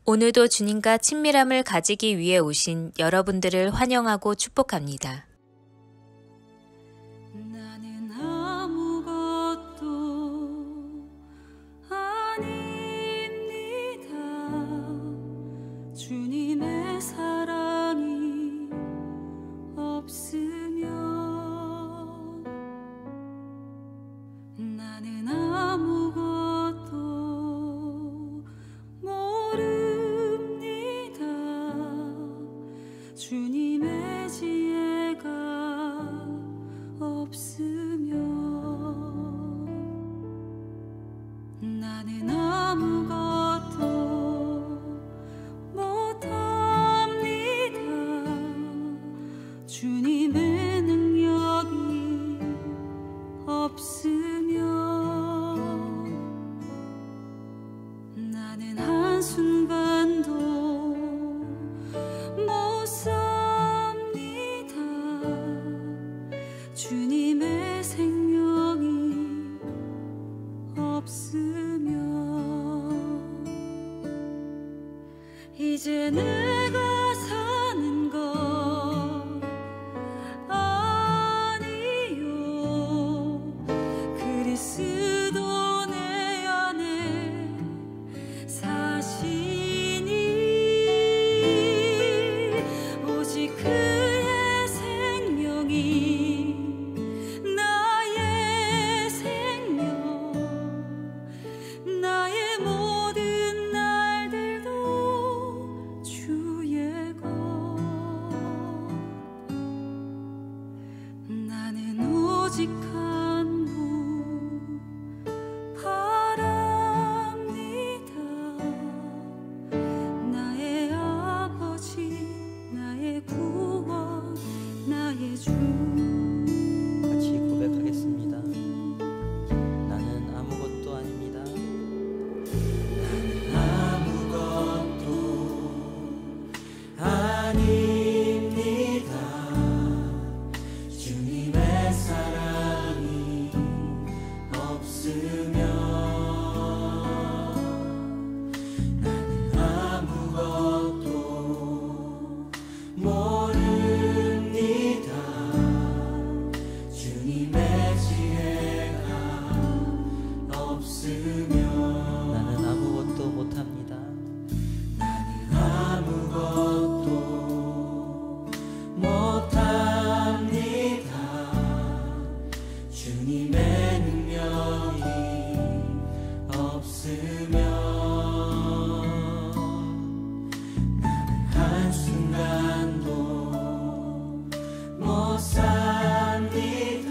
오늘도 주님과 친밀함을 가지기 위해 오신 여러분들을 환영하고 축복합니다. 나는 아무것도 아닙니다. 주님의 사랑이 없으면 나는 아무것도 모릅니다. 주님의 지혜가 없으면 나는 아무것도 못합니다. 주님의 능력이 없으면 나는 한순간도 못 삽니다. 주님의 생명이 없으면 이제 내가 사는 것 아니요. 그리스도 내 안에 사시니 오직 그의 생명이 나의 생명, 나의 모든 날들도 주의 것. 나는 오직 한 분 바랍니다. 나의 아버지, 나의 구원, 나의 주. 같이 고백하겠습니다. 나는 아무것도 아닙니다. 아무것도 아닙니다. 주님의 사랑이 없으면 나는 아무것도 모릅니다. 주님의 지혜가 없으면 나는 아무것도 못합니다. 아무것도 못합니다. 주님의 능력이 없으면 나는 한순간도 못 삽니다.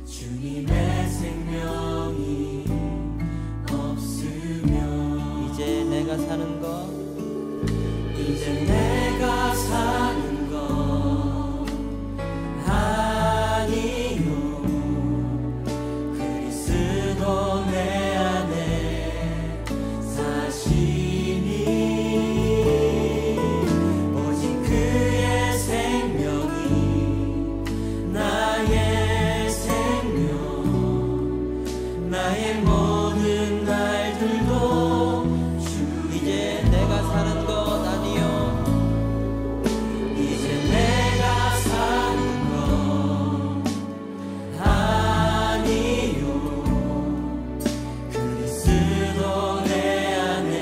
주님의 생명이 없으면 이제 내가 사는 것 이제 내가 사는 것 아니요. 그리스도 내 안에 사시니 오직 그의 생명이 나의 생명, 나의 모든 날들도 이제 내가 사는 것 아니요. 이제 내가 사는 것 아니요. 그리스도 내 안에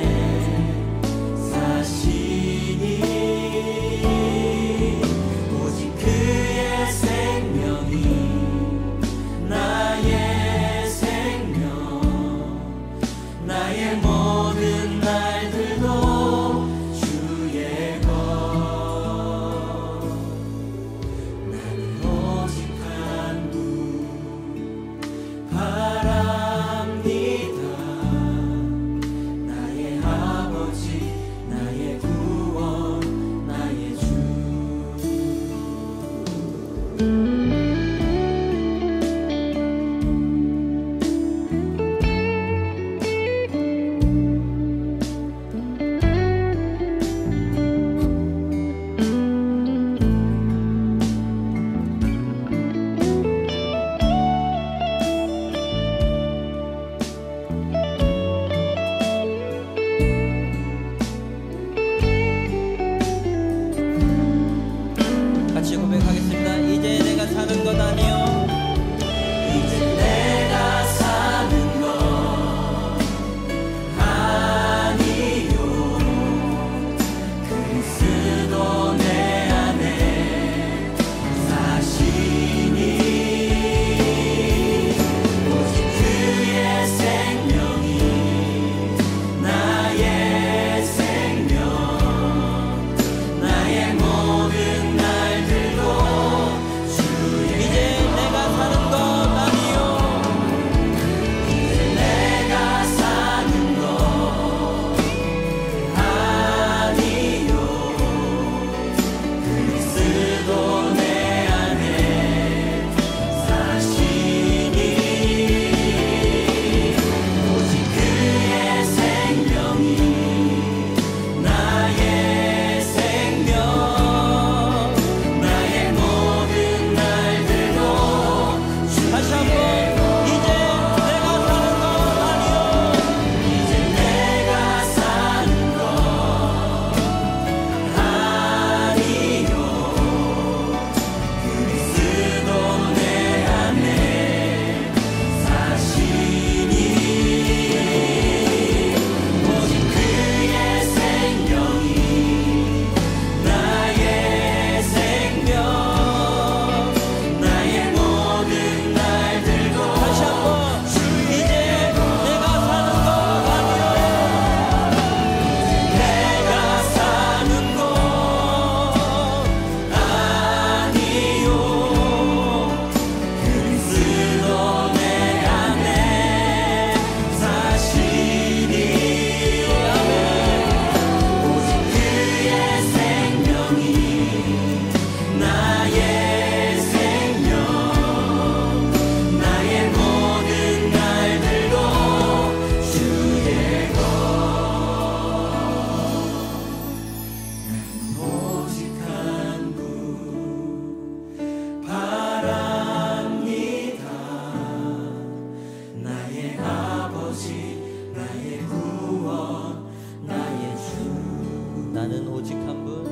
나는 오직 한 분,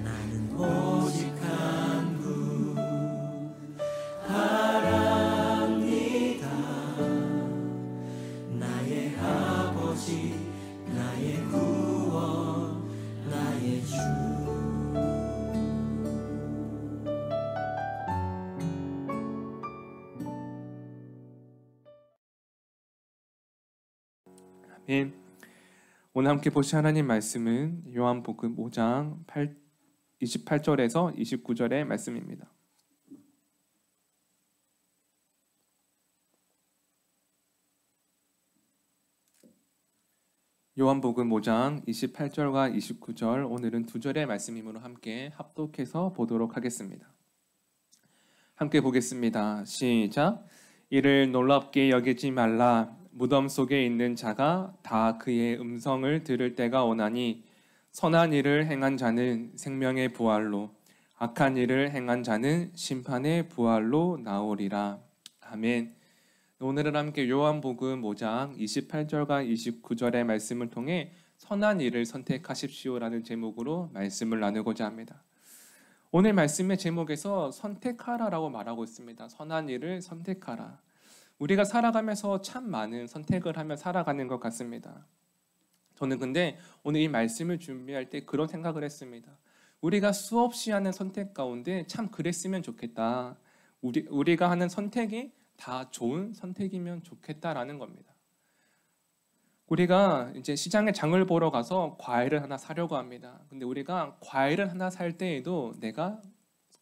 나는 오직 한 분 바랍니다. 나의 아버지, 나의 구원, 나의 주. 아멘. 오늘 함께 보실 하나님 말씀은 요한복음 5장 28절에서 29절의 말씀입니다. 요한복음 5장 28절과 29절, 오늘은 두 절의 말씀이므로 함께 합독해서 보도록 하겠습니다. 함께 보겠습니다. 시작. 이를 놀랍게 여기지 말라. 무덤 속에 있는 자가 다 그의 음성을 들을 때가 오나니 선한 일을 행한 자는 생명의 부활로, 악한 일을 행한 자는 심판의 부활로 나오리라. 아멘. 오늘은 함께 요한복음 5장 28절과 29절의 말씀을 통해 선한 일을 선택하십시오라는 제목으로 말씀을 나누고자 합니다. 오늘 말씀의 제목에서 선택하라라고 말하고 있습니다. 선한 일을 선택하라. 우리가 살아가면서 참 많은 선택을 하며 살아가는 것 같습니다. 저는 근데 오늘 이 말씀을 준비할 때 그런 생각을 했습니다. 우리가 수없이 하는 선택 가운데 참 그랬으면 좋겠다. 우리가 하는 선택이 다 좋은 선택이면 좋겠다라는 겁니다. 우리가 이제 시장에 장을 보러 가서 과일을 하나 사려고 합니다. 근데 우리가 과일을 하나 살 때에도 내가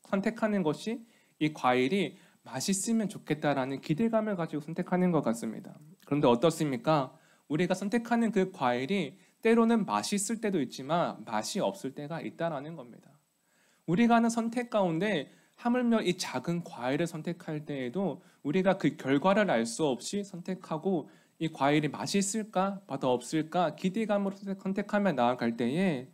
선택하는 것이 이 과일이 맛있으면 좋겠다라는 기대감을 가지고 선택하는 것 같습니다. 그런데 어떻습니까? 우리가 선택하는 그 과일이 때로는 맛있을 때도 있지만 맛이 없을 때가 있다라는 겁니다. 우리가 하는 선택 가운데 하물며 이 작은 과일을 선택할 때에도 우리가 그 결과를 알 수 없이 선택하고 이 과일이 맛있을까, 맛없을까 기대감으로 선택하며 나아갈 때에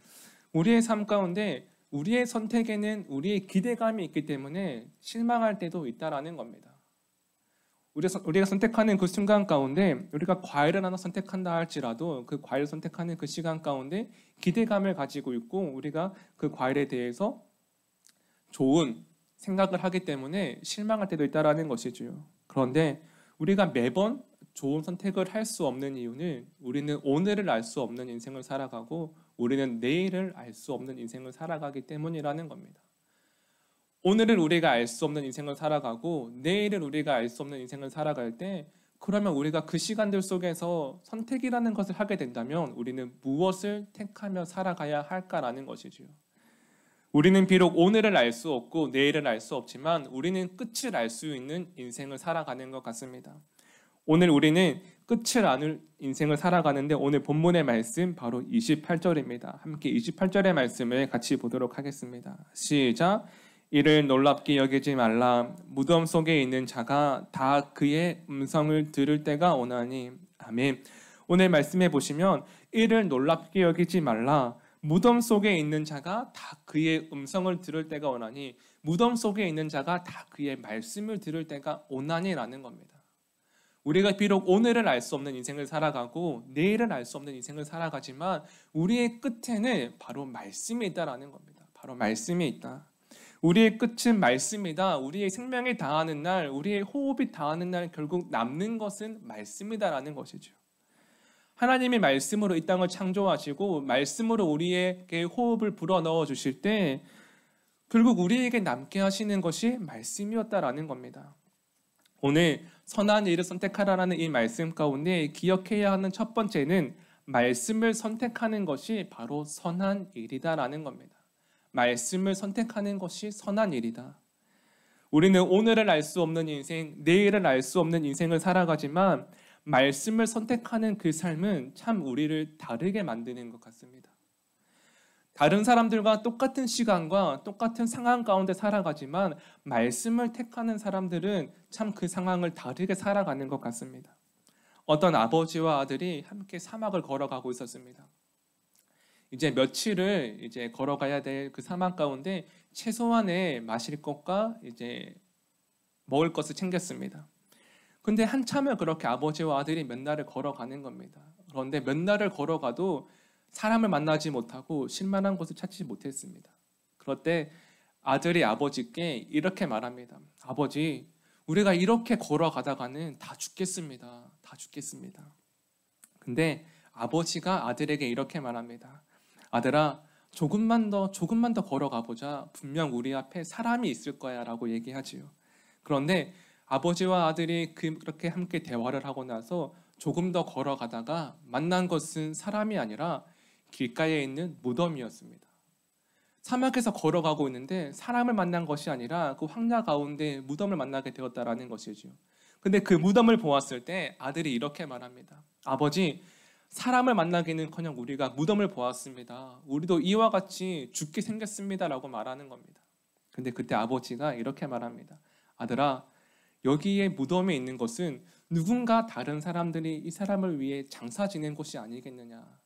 우리의 삶 가운데 우리의 선택에는 우리의 기대감이 있기 때문에 실망할 때도 있다라는 겁니다. 우리가 선택하는 그 순간 가운데 우리가 과일을 하나 선택한다 할지라도 그 과일을 선택하는 그 시간 가운데 기대감을 가지고 있고 우리가 그 과일에 대해서 좋은 생각을 하기 때문에 실망할 때도 있다라는 것이죠. 그런데 우리가 매번 좋은 선택을 할 수 없는 이유는 우리는 오늘을 알 수 없는 인생을 살아가고 우리는 내일을 알 수 없는 인생을 살아가기 때문이라는 겁니다. 오늘을 우리가 알 수 없는 인생을 살아가고 내일을 우리가 알 수 없는 인생을 살아갈 때 그러면 우리가 그 시간들 속에서 선택이라는 것을 하게 된다면 우리는 무엇을 택하며 살아가야 할까라는 것이죠. 우리는 비록 오늘을 알 수 없고 내일을 알 수 없지만 우리는 끝을 알 수 있는 인생을 살아가는 것 같습니다. 오늘 우리는 끝을 아는 인생을 살아가는데 오늘 본문의 말씀 바로 28절입니다. 함께 28절의 말씀을 같이 보도록 하겠습니다. 시작. 이를 놀랍게 여기지 말라. 무덤 속에 있는 자가 다 그의 음성을 들을 때가 오나니. 아멘. 오늘 말씀해 보시면 이를 놀랍게 여기지 말라. 무덤 속에 있는 자가 다 그의 음성을 들을 때가 오나니, 무덤 속에 있는 자가 다 그의 말씀을 들을 때가 오나니라는 겁니다. 우리가 비록 오늘을 알 수 없는 인생을 살아가고 내일을 알 수 없는 인생을 살아가지만 우리의 끝에는 바로 말씀이 있다라는 겁니다. 바로 말씀이 있다. 우리의 끝은 말씀이다. 우리의 생명이 다하는 날, 우리의 호흡이 다하는 날 결국 남는 것은 말씀이다라는 것이죠. 하나님이 말씀으로 이 땅을 창조하시고 말씀으로 우리에게 호흡을 불어넣어 주실 때 결국 우리에게 남게 하시는 것이 말씀이었다라는 겁니다. 오늘 선한 일을 선택하라는 이 말씀 가운데 기억해야 하는 첫 번째는 말씀을 선택하는 것이 바로 선한 일이다라는 겁니다. 말씀을 선택하는 것이 선한 일이다. 우리는 오늘을 알 수 없는 인생, 내일을 알 수 없는 인생을 살아가지만 말씀을 선택하는 그 삶은 참 우리를 다르게 만드는 것 같습니다. 다른 사람들과 똑같은 시간과 똑같은 상황 가운데 살아가지만 말씀을 택하는 사람들은 참 그 상황을 다르게 살아가는 것 같습니다. 어떤 아버지와 아들이 함께 사막을 걸어가고 있었습니다. 이제 며칠을 걸어가야 될 그 사막 가운데 최소한의 마실 것과 이제 먹을 것을 챙겼습니다. 근데 한참을 그렇게 아버지와 아들이 몇 날을 걸어가는 겁니다. 그런데 몇 날을 걸어가도 사람을 만나지 못하고 쉴만한 곳을 찾지 못했습니다. 그럴 때 아들이 아버지께 이렇게 말합니다. 아버지, 우리가 이렇게 걸어가다가는 다 죽겠습니다. 다 죽겠습니다. 근데 아버지가 아들에게 이렇게 말합니다. 아들아, 조금만 더 걸어가 보자. 분명 우리 앞에 사람이 있을 거야 라고 얘기하지요. 그런데 아버지와 아들이 그렇게 함께 대화를 하고 나서 조금 더 걸어가다가 만난 것은 사람이 아니라 길가에 있는 무덤이었습니다. 사막에서 걸어가고 있는데 사람을 만난 것이 아니라 그 황야 가운데 무덤을 만나게 되었다라는 것이죠. 근데 그 무덤을 보았을 때 아들이 이렇게 말합니다. 아버지, 사람을 만나기는커녕 우리가 무덤을 보았습니다. 우리도 이와 같이 죽게 생겼습니다 라고 말하는 겁니다. 근데 그때 아버지가 이렇게 말합니다. 아들아, 여기에 무덤에 있는 것은 누군가 다른 사람들이 이 사람을 위해 장사 지낸 곳이 아니겠느냐.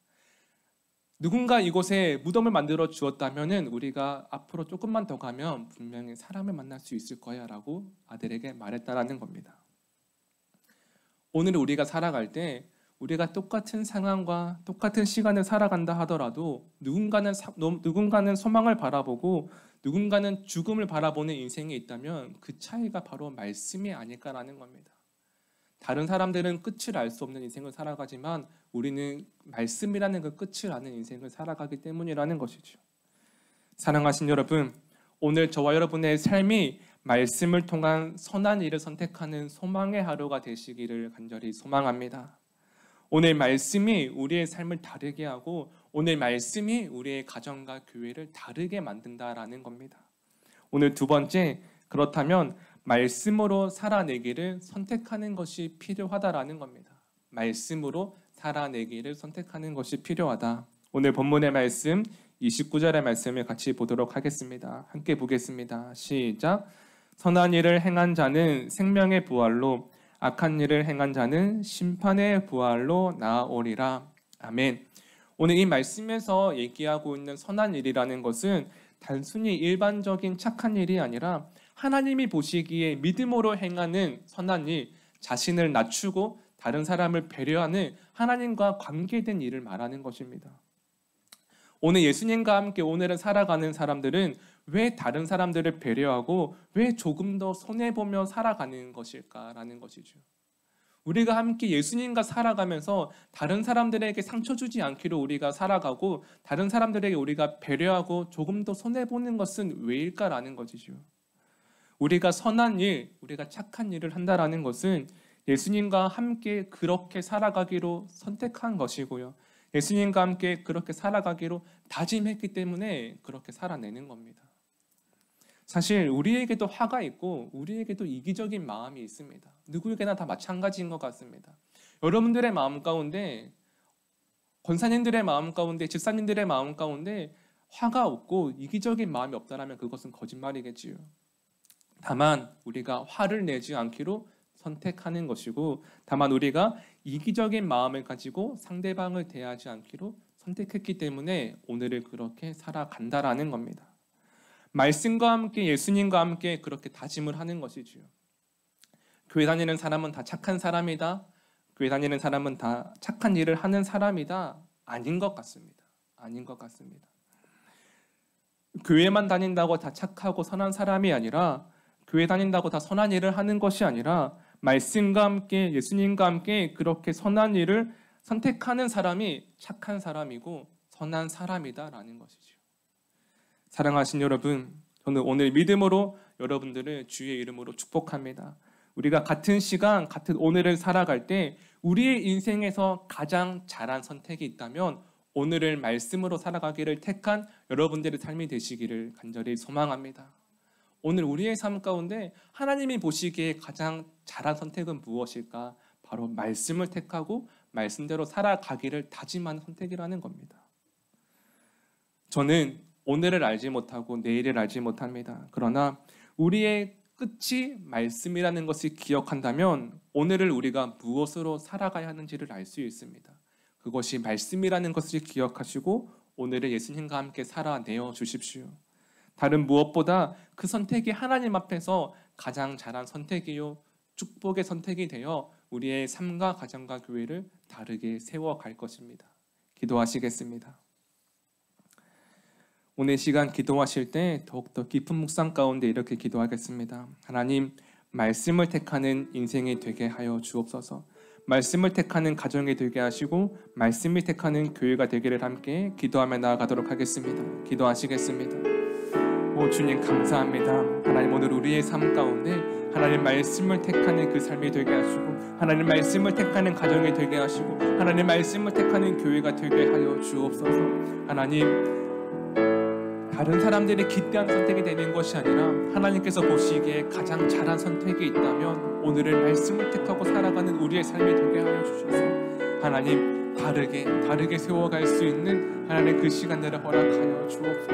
누군가 이곳에 무덤을 만들어 주었다면 우리가 앞으로 조금만 더 가면 분명히 사람을 만날 수 있을 거야 라고 아들에게 말했다라는 겁니다. 오늘 우리가 살아갈 때 우리가 똑같은 상황과 똑같은 시간을 살아간다 하더라도 누군가는 소망을 바라보고 누군가는 죽음을 바라보는 인생이 있다면 그 차이가 바로 말씀이 아닐까라는 겁니다. 다른 사람들은 끝을 알 수 없는 인생을 살아가지만 우리는 말씀이라는 그 끝을 아는 인생을 살아가기 때문이라는 것이죠. 사랑하신 여러분, 오늘 저와 여러분의 삶이 말씀을 통한 선한 일을 선택하는 소망의 하루가 되시기를 간절히 소망합니다. 오늘 말씀이 우리의 삶을 다르게 하고 오늘 말씀이 우리의 가정과 교회를 다르게 만든다라는 겁니다. 오늘 두 번째, 그렇다면 말씀으로 살아내기를 선택하는 것이 필요하다라는 겁니다. 말씀으로 살아내기를 선택하는 것이 필요하다. 오늘 본문의 말씀 29절의 말씀을 같이 보도록 하겠습니다. 함께 보겠습니다. 시작. 선한 일을 행한 자는 생명의 부활로 악한 일을 행한 자는 심판의 부활로 나아오리라. 아멘. 오늘 이 말씀에서 얘기하고 있는 선한 일이라는 것은 단순히 일반적인 착한 일이 아니라 하나님이 보시기에 믿음으로 행하는 선한 일, 자신을 낮추고 다른 사람을 배려하는 하나님과 관계된 일을 말하는 것입니다. 오늘 예수님과 함께 오늘을 살아가는 사람들은 왜 다른 사람들을 배려하고 왜 조금 더 손해보며 살아가는 것일까라는 것이죠. 우리가 함께 예수님과 살아가면서 다른 사람들에게 상처 주지 않기로 우리가 살아가고 다른 사람들에게 우리가 배려하고 조금 더 손해보는 것은 왜일까라는 것이죠. 우리가 선한 일, 우리가 착한 일을 한다라는 것은 예수님과 함께 그렇게 살아가기로 선택한 것이고요. 예수님과 함께 그렇게 살아가기로 다짐했기 때문에 그렇게 살아내는 겁니다. 사실 우리에게도 화가 있고 우리에게도 이기적인 마음이 있습니다. 누구에게나 다 마찬가지인 것 같습니다. 여러분들의 마음 가운데, 권사님들의 마음 가운데, 집사님들의 마음 가운데 화가 없고 이기적인 마음이 없다면 그것은 거짓말이겠지요. 다만 우리가 화를 내지 않기로 선택하는 것이고, 다만 우리가 이기적인 마음을 가지고 상대방을 대하지 않기로 선택했기 때문에 오늘을 그렇게 살아간다라는 겁니다. 말씀과 함께 예수님과 함께 그렇게 다짐을 하는 것이지요. 교회 다니는 사람은 다 착한 사람이다. 교회 다니는 사람은 다 착한 일을 하는 사람이다. 아닌 것 같습니다. 아닌 것 같습니다. 교회만 다닌다고 다 착하고 선한 사람이 아니라, 교회 다닌다고 다 선한 일을 하는 것이 아니라 말씀과 함께 예수님과 함께 그렇게 선한 일을 선택하는 사람이 착한 사람이고 선한 사람이다라는 것이죠. 사랑하신 여러분, 저는 오늘 믿음으로 여러분들을 주의 이름으로 축복합니다. 우리가 같은 시간, 같은 오늘을 살아갈 때 우리의 인생에서 가장 잘한 선택이 있다면 오늘을 말씀으로 살아가기를 택한 여러분들의 삶이 되시기를 간절히 소망합니다. 오늘 우리의 삶 가운데 하나님이 보시기에 가장 잘한 선택은 무엇일까? 바로 말씀을 택하고 말씀대로 살아가기를 다짐하는 선택이라는 겁니다. 저는 오늘을 알지 못하고 내일을 알지 못합니다. 그러나 우리의 끝이 말씀이라는 것을 기억한다면 오늘을 우리가 무엇으로 살아가야 하는지를 알 수 있습니다. 그것이 말씀이라는 것을 기억하시고 오늘을 예수님과 함께 살아내어 주십시오. 다른 무엇보다 그 선택이 하나님 앞에서 가장 잘한 선택이요 축복의 선택이 되어 우리의 삶과 가정과 교회를 다르게 세워갈 것입니다. 기도하시겠습니다. 오늘 시간 기도하실 때 더욱더 깊은 묵상 가운데 이렇게 기도하겠습니다. 하나님, 말씀을 택하는 인생이 되게 하여 주옵소서. 말씀을 택하는 가정이 되게 하시고 말씀을 택하는 교회가 되기를 함께 기도하며 나아가도록 하겠습니다. 기도하시겠습니다. 오 주님 감사합니다. 하나님, 오늘 우리의 삶 가운데 하나님 말씀을 택하는 그 삶이 되게 하시고 하나님 말씀을 택하는 가정이 되게 하시고 하나님 말씀을 택하는 교회가 되게 하여 주옵소서. 하나님, 다른 사람들이 기대한 선택이 되는 것이 아니라 하나님께서 보시기에 가장 잘한 선택이 있다면 오늘의 말씀을 택하고 살아가는 우리의 삶이 되게 하여 주셔서 하나님 다르게 세워갈 수 있는 하나님의 그 시간들을 허락하여 주옵소서.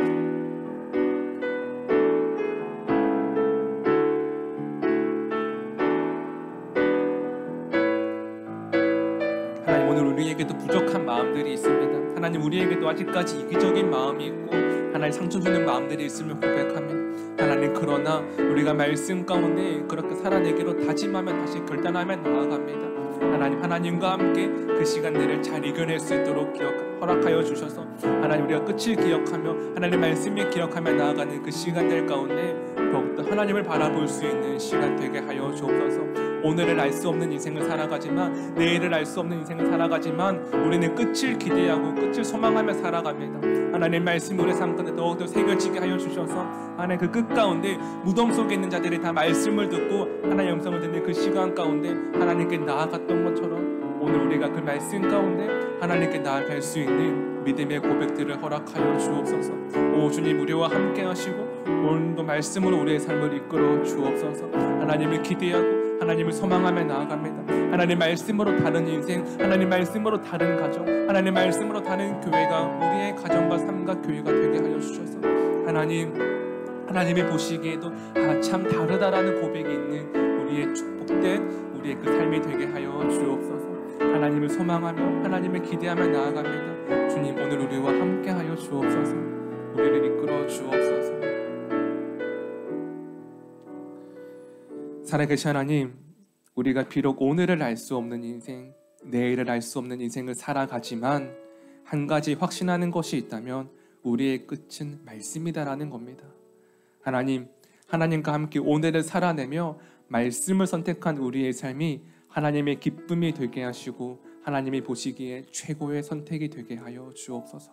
하나님, 오늘 우리에게도 부족한 마음들이 있습니다. 하나님, 우리에게도 아직까지 이기적인 마음이 있고 하나님 상처 주는 마음들이 있으면 고백하며 하나님, 그러나 우리가 말씀 가운데 그렇게 살아내기로 다짐하며 다시 결단하며 나아갑니다. 하나님, 하나님과 함께 그 시간들을 잘 이겨낼 수 있도록 허락하여 주셔서 하나님, 우리가 끝을 기억하며 하나님 말씀을 기억하며 나아가는 그 시간들 가운데 더욱더 하나님을 바라볼 수 있는 시간 되게 하여 주옵소서. 오늘을 알 수 없는 인생을 살아가지만 내일을 알 수 없는 인생을 살아가지만 우리는 끝을 기대하고 끝을 소망하며 살아갑니다. 하나님 말씀 우리 삶 가운데 더욱더 새겨지게 하여 주셔서 하나님 그 끝 가운데 무덤 속에 있는 자들이 다 말씀을 듣고 하나님의 음성을 듣는 그 시간 가운데 하나님께 나아갔던 것처럼 오늘 우리가 그 말씀 가운데 하나님께 나아갈 수 있는 믿음의 고백들을 허락하여 주옵소서. 오 주님, 우리와 함께 하시고 오늘도 말씀으로 우리의 삶을 이끌어 주옵소서. 하나님을 기대하고 하나님을 소망하며 나아갑니다. 하나님 말씀으로 다른 인생, 하나님 말씀으로 다른 가정, 하나님 말씀으로 다른 교회가 우리의 가정과 삶과 교회가 되게 하여 주셔서 하나님이 보시기에도 참 다르다라는 고백이 있는 우리의 축복된 우리의 그 삶이 되게 하여 주옵소서. 하나님을 소망하며 하나님을 기대하며 나아갑니다. 주님, 오늘 우리와 함께 하여 주옵소서. 우리를 이끌어 주옵소서. 살아계신 하나님, 우리가 비록 오늘을 알 수 없는 인생, 내일을 알 수 없는 인생을 살아가지만 한 가지 확신하는 것이 있다면 우리의 끝은 말씀이다라는 겁니다. 하나님, 하나님과 함께 오늘을 살아내며 말씀을 선택한 우리의 삶이 하나님의 기쁨이 되게 하시고 하나님이 보시기에 최고의 선택이 되게 하여 주옵소서.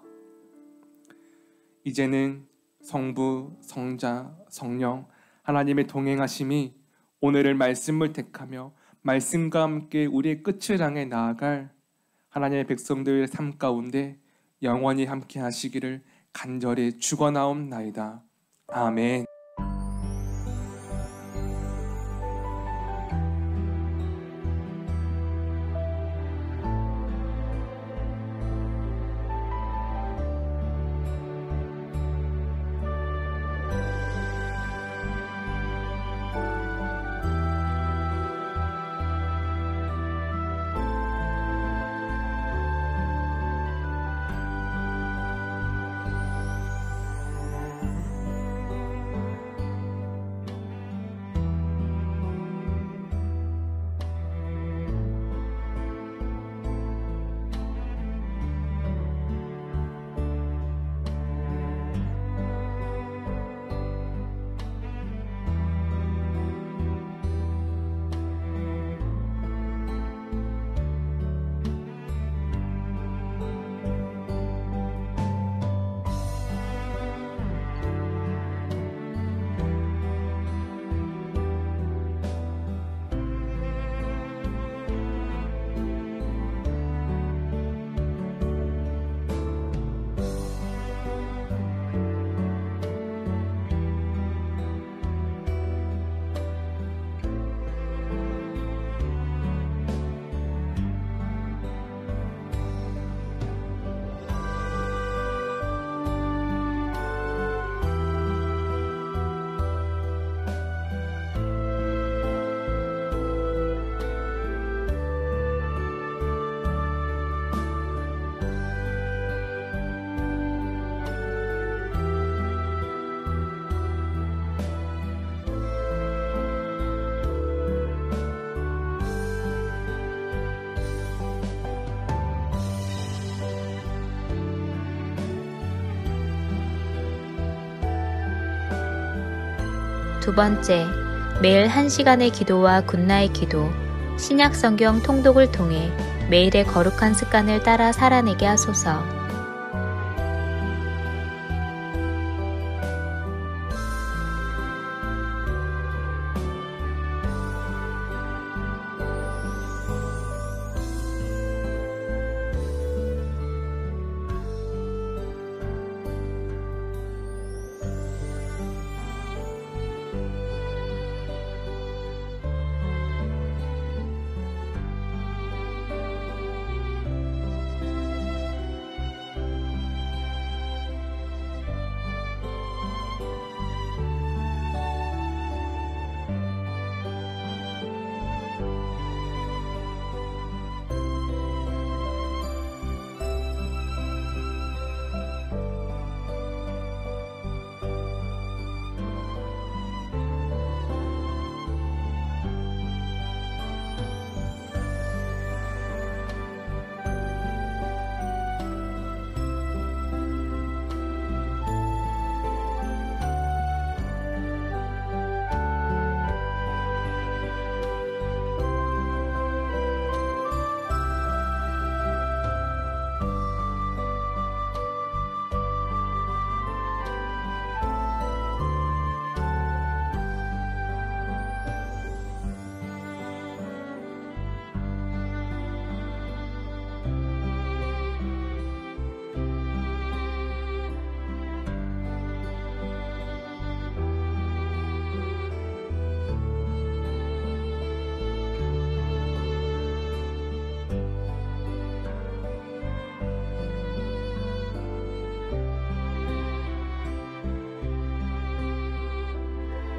이제는 성부, 성자, 성령 하나님의 동행하심이 오늘을 말씀을 택하며 말씀과 함께 우리의 끝을 향해 나아갈 하나님의 백성들의 삶 가운데 영원히 함께 하시기를 간절히 축원하옵나이다. 아멘. 두 번째, 매일 1시간의 기도와 굿나잇 기도, 신약 성경 통독을 통해 매일의 거룩한 습관을 따라 살아내게 하소서.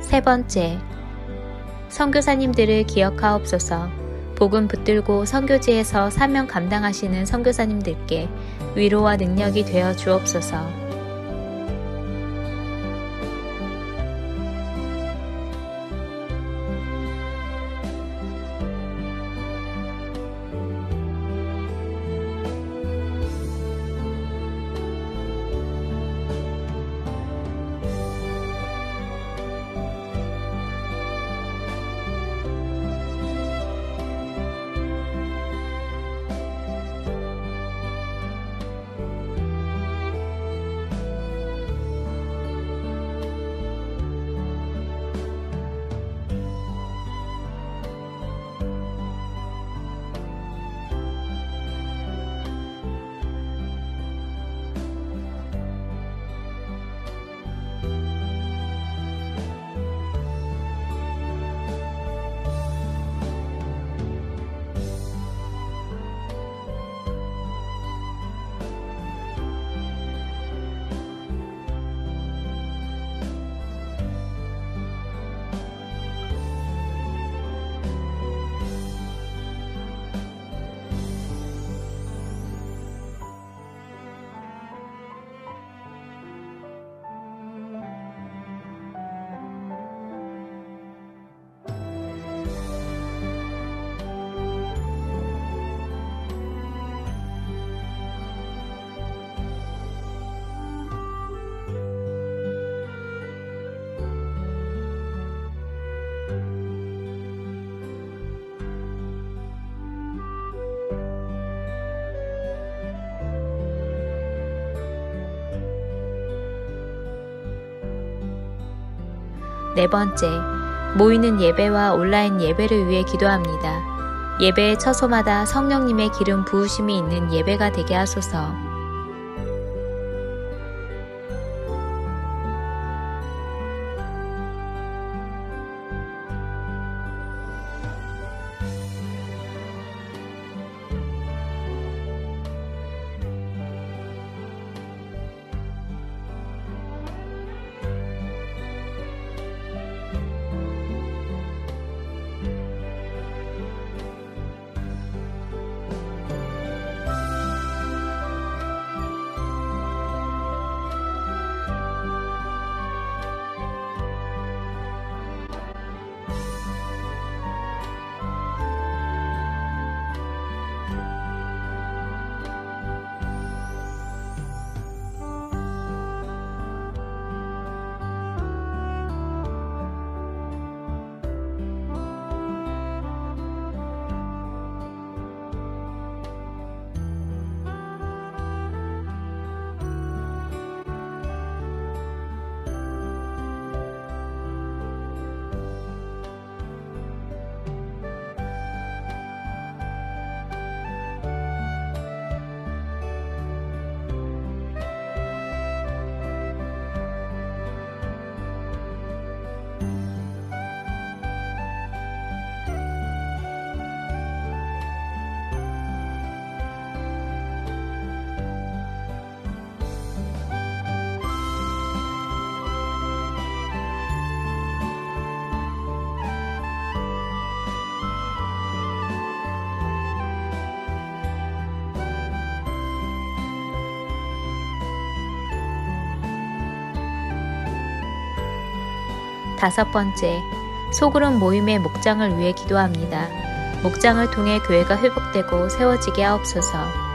세 번째, 선교사님들을 기억하옵소서. 복음 붙들고 선교지에서 사명 감당하시는 선교사님들께 위로와 능력이 되어 주옵소서. 네 번째, 모이는 예배와 온라인 예배를 위해 기도합니다. 예배의 처소마다 성령님의 기름 부으심이 있는 예배가 되게 하소서. 5번째, 소그룹 모임의 목장을 위해 기도합니다. 목장을 통해 교회가 회복되고 세워지게 하옵소서.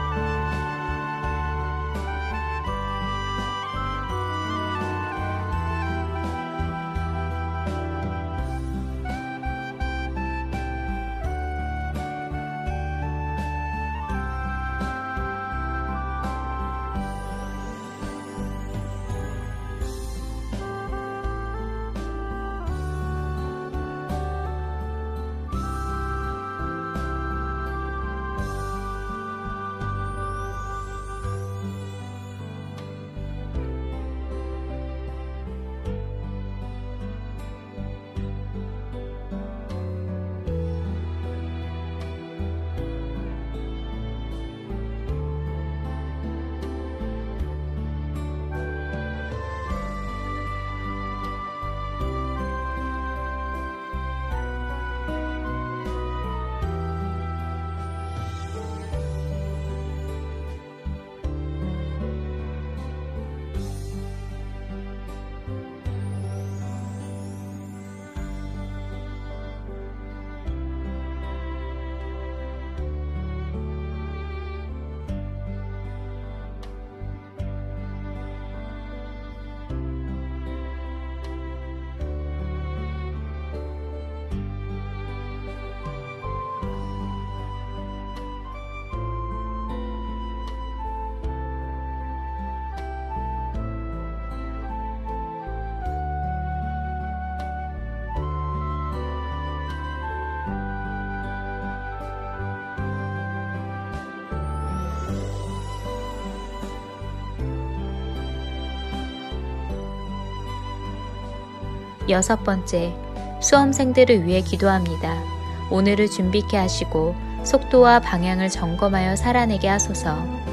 여섯 번째, 수험생들을 위해 기도합니다. 오늘을 준비케 하시고 속도와 방향을 점검하여 살아내게 하소서.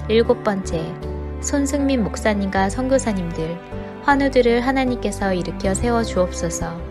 일곱 번째, 손승민 목사님과 선교사님들, 환우들을 하나님께서 일으켜 세워 주옵소서.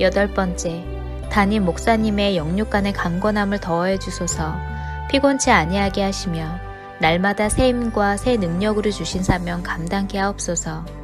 8번째, 담임 목사님의 영육간의 강건함을 더하여 주소서. 피곤치 아니하게 하시며 날마다 새 힘과 새 능력으로 주신 사명 감당케 하옵소서.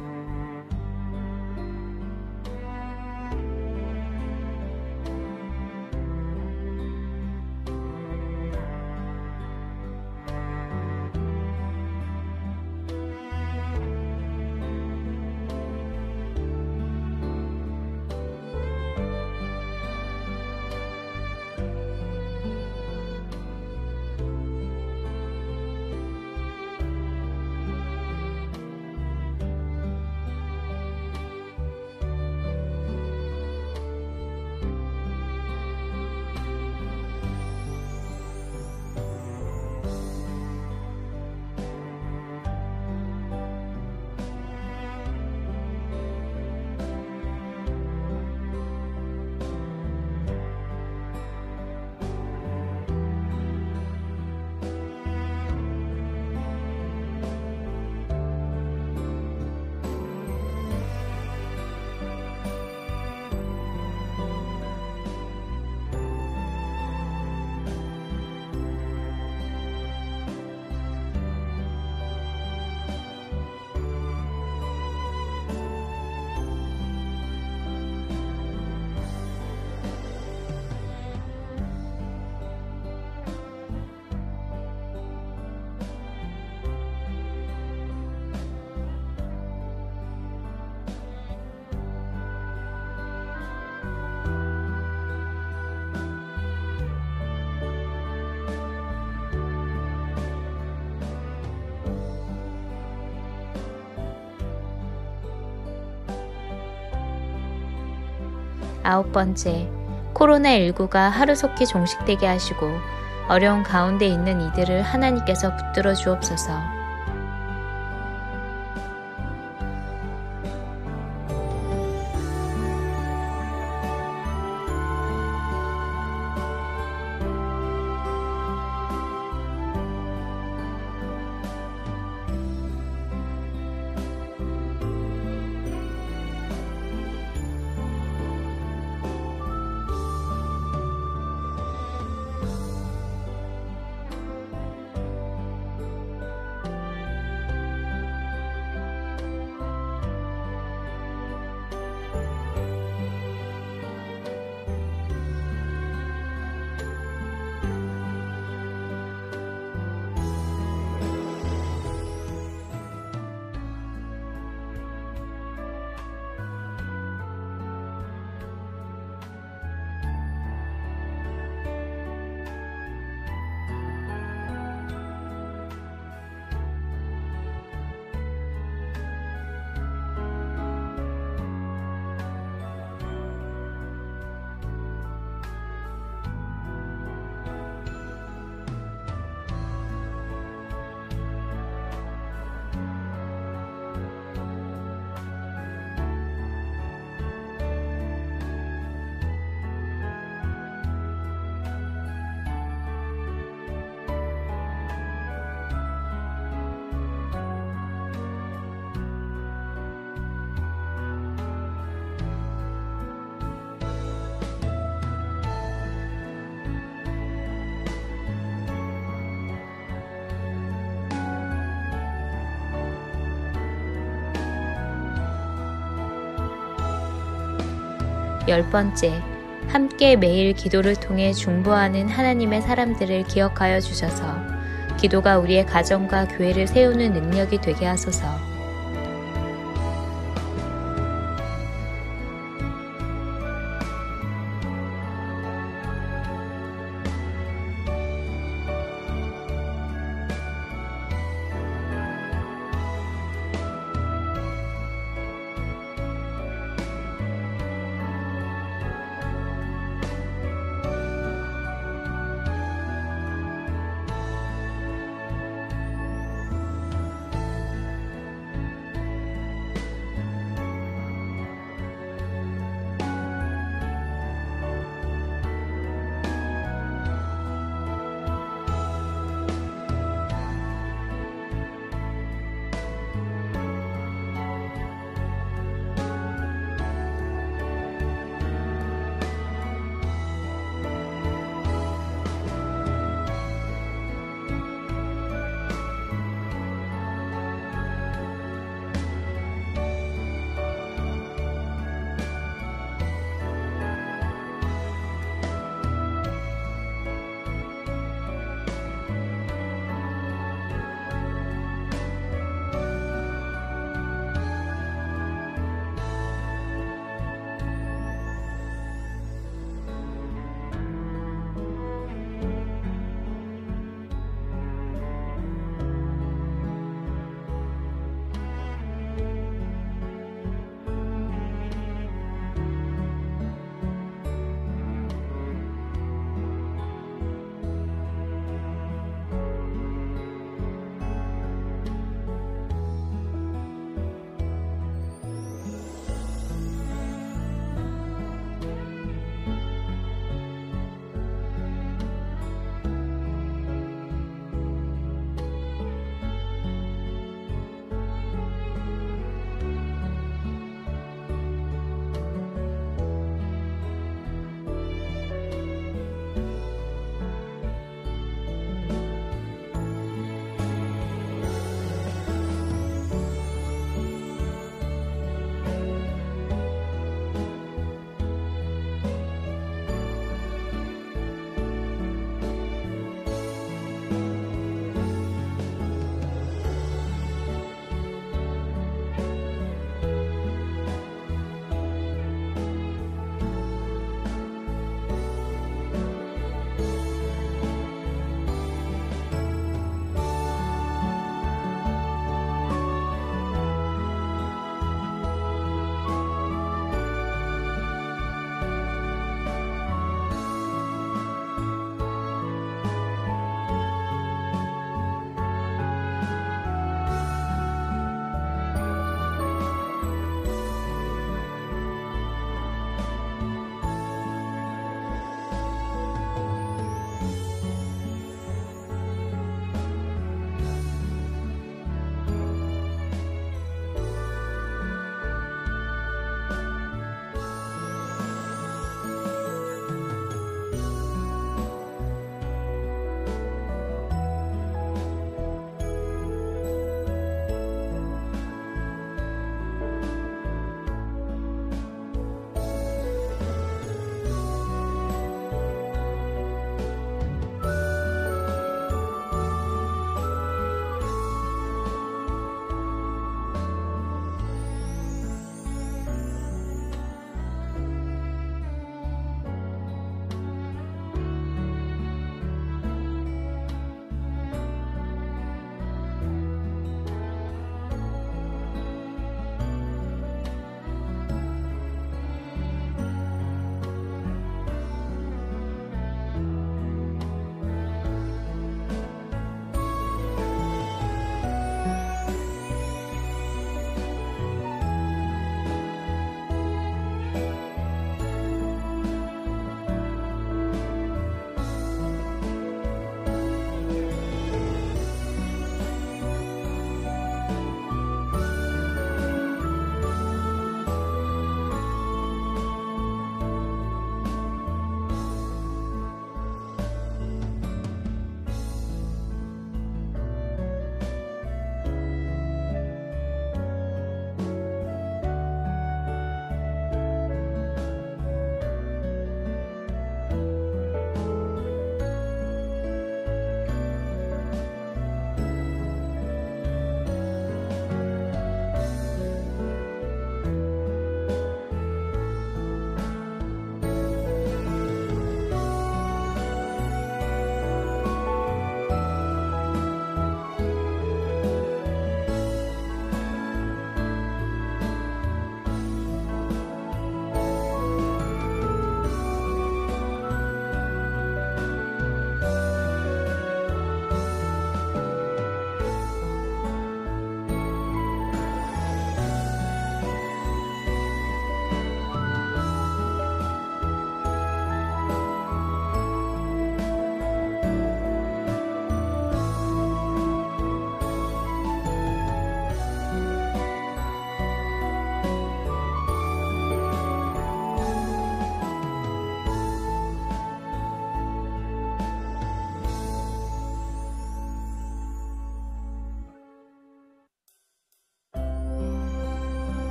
아홉 번째, 코로나19가 하루속히 종식되게 하시고 어려운 가운데 있는 이들을 하나님께서 붙들어 주옵소서. 열 번째, 함께 매일 기도를 통해 중보하는 하나님의 사람들을 기억하여 주셔서 기도가 우리의 가정과 교회를 세우는 능력이 되게 하소서.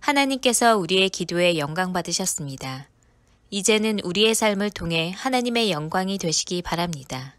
하나님께서 우리의 기도에 영광 받으셨습니다. 이제는 우리의 삶을 통해 하나님의 영광이 되시기 바랍니다.